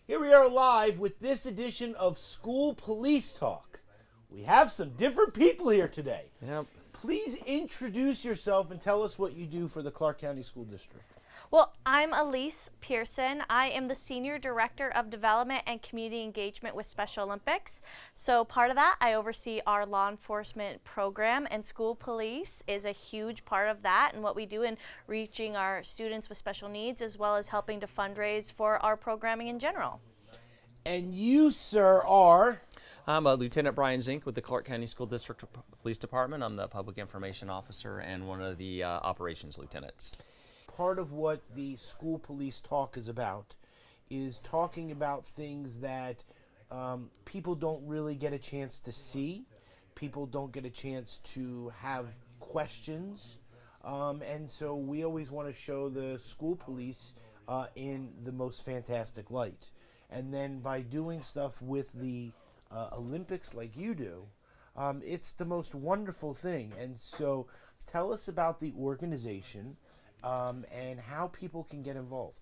Here we are live with this edition of School Police Talk. We have some different people here today. Yep. Please introduce yourself and tell us what you do for the Clark County School District. Well, I'm Elise Pearson. I am the Senior Director of Development and Community Engagement with Special Olympics. So part of that, I oversee our law enforcement program, and school police is a huge part of that and what we do in reaching our students with special needs, as well as helping to fundraise for our programming in general. And you, sir, are? I'm Lieutenant Brian Zink with the Clark County School District Police Department. I'm the Public Information Officer and one of the Operations Lieutenants. Part of what the School Police Talk is about is talking about things that people don't really get a chance to see. People don't get a chance to have questions. And so we always want to show the school police in the most fantastic light. And then by doing stuff with the Olympics like you do, it's the most wonderful thing. And so tell us about the organization and how people can get involved.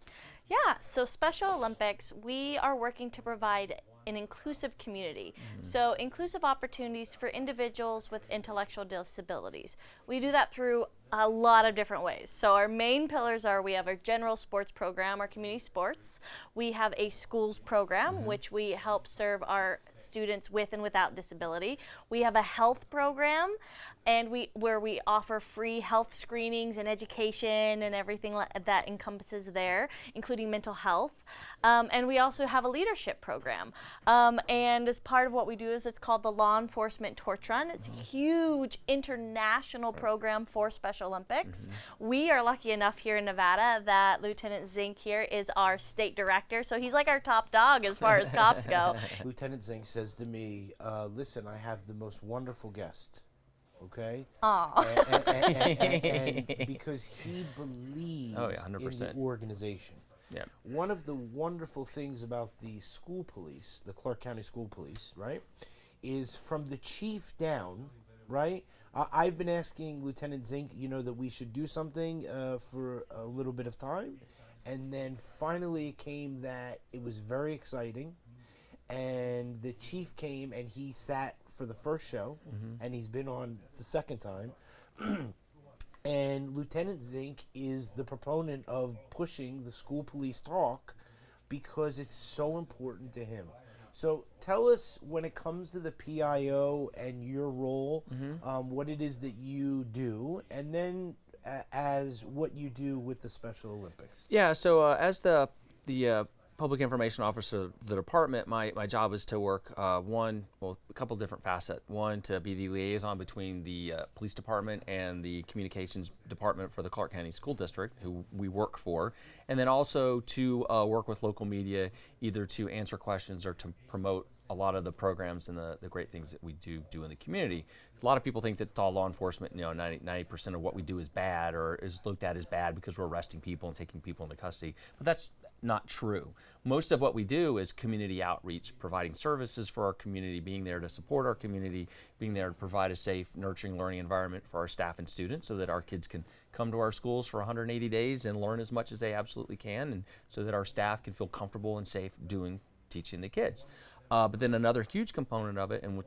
Yeah, so Special Olympics, we are working to provide an inclusive community. So inclusive opportunities for individuals with intellectual disabilities. We do that through a lot of different ways. So our main pillars are, we have our general sports program, our community sports. We have a schools program, which we help serve our students with and without disability. We have a health program, and where we offer free health screenings and education and everything that encompasses there, including mental health. And we also have a leadership program. And as part of what we do is, it's called the Law Enforcement Torch Run. It's a huge international program for Special Olympics. We are lucky enough here in Nevada that Lieutenant Zink here is our state director, so he's like our top dog as far as cops go. Lieutenant Zink says to me, listen, I have the most wonderful guest, okay? And because he believes in the organization. Yeah. One of the wonderful things about the school police, the Clark County School Police, right, is from the chief down, right? I've been asking Lieutenant Zink, that we should do something for a little bit of time. And then finally it came that it was very exciting. And the chief came and he sat for the first show, and he's been on the second time. And Lieutenant Zink is the proponent of pushing the School Police Talk because it's so important to him. So tell us, when it comes to the PIO and your role, what it is that you do, and then as what you do with the Special Olympics. Yeah, so as the Public Information Officer of the department, my job is to work a couple different facets. One, to be the liaison between the police department and the communications department for the Clark County School District, who we work for, and then also to work with local media, either to answer questions or to promote a lot of the programs and the great things that we do in the community. A lot of people think that it's all law enforcement, 90% of what we do is bad or is looked at as bad because we're arresting people and taking people into custody, but that's not true. Most of what we do is community outreach, providing services for our community, being there to support our community, being there to provide a safe, nurturing learning environment for our staff and students so that our kids can come to our schools for 180 days and learn as much as they absolutely can, and so that our staff can feel comfortable and safe teaching the kids. But then another huge component of it, and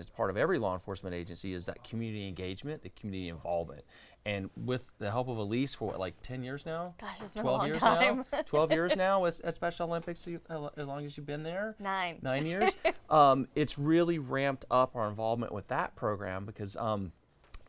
it's part of every law enforcement agency, is that community engagement, the community involvement. And with the help of Elise for 10 years now? Gosh, it's been a long time. 12 years now at Special Olympics, as long as you've been there? 9. 9 years. It's really ramped up our involvement with that program because,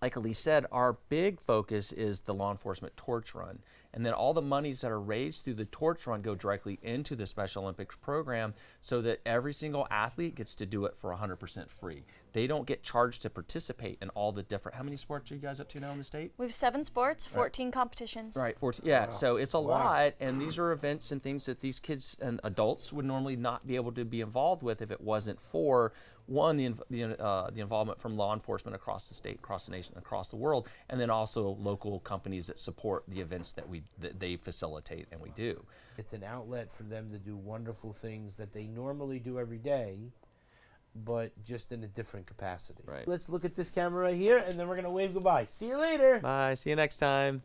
like Elise said, our big focus is the Law Enforcement Torch Run. And then all the monies that are raised through the Torch Run go directly into the Special Olympics program so that every single athlete gets to do it for 100% free. They don't get charged to participate in all the different, how many sports are you guys up to now in the state? We have 7 sports, 14 competitions. Right, 14, yeah, wow. So it's a lot, and these are events and things that these kids and adults would normally not be able to be involved with if it wasn't for, one, the involvement from law enforcement across the state, across the nation, across the world, and then also local companies that support the events that they facilitate and we do. It's an outlet for them to do wonderful things that they normally do every day, but just in a different capacity. Right. Let's look at this camera right here, and then we're going to wave goodbye. See you later. Bye. See you next time.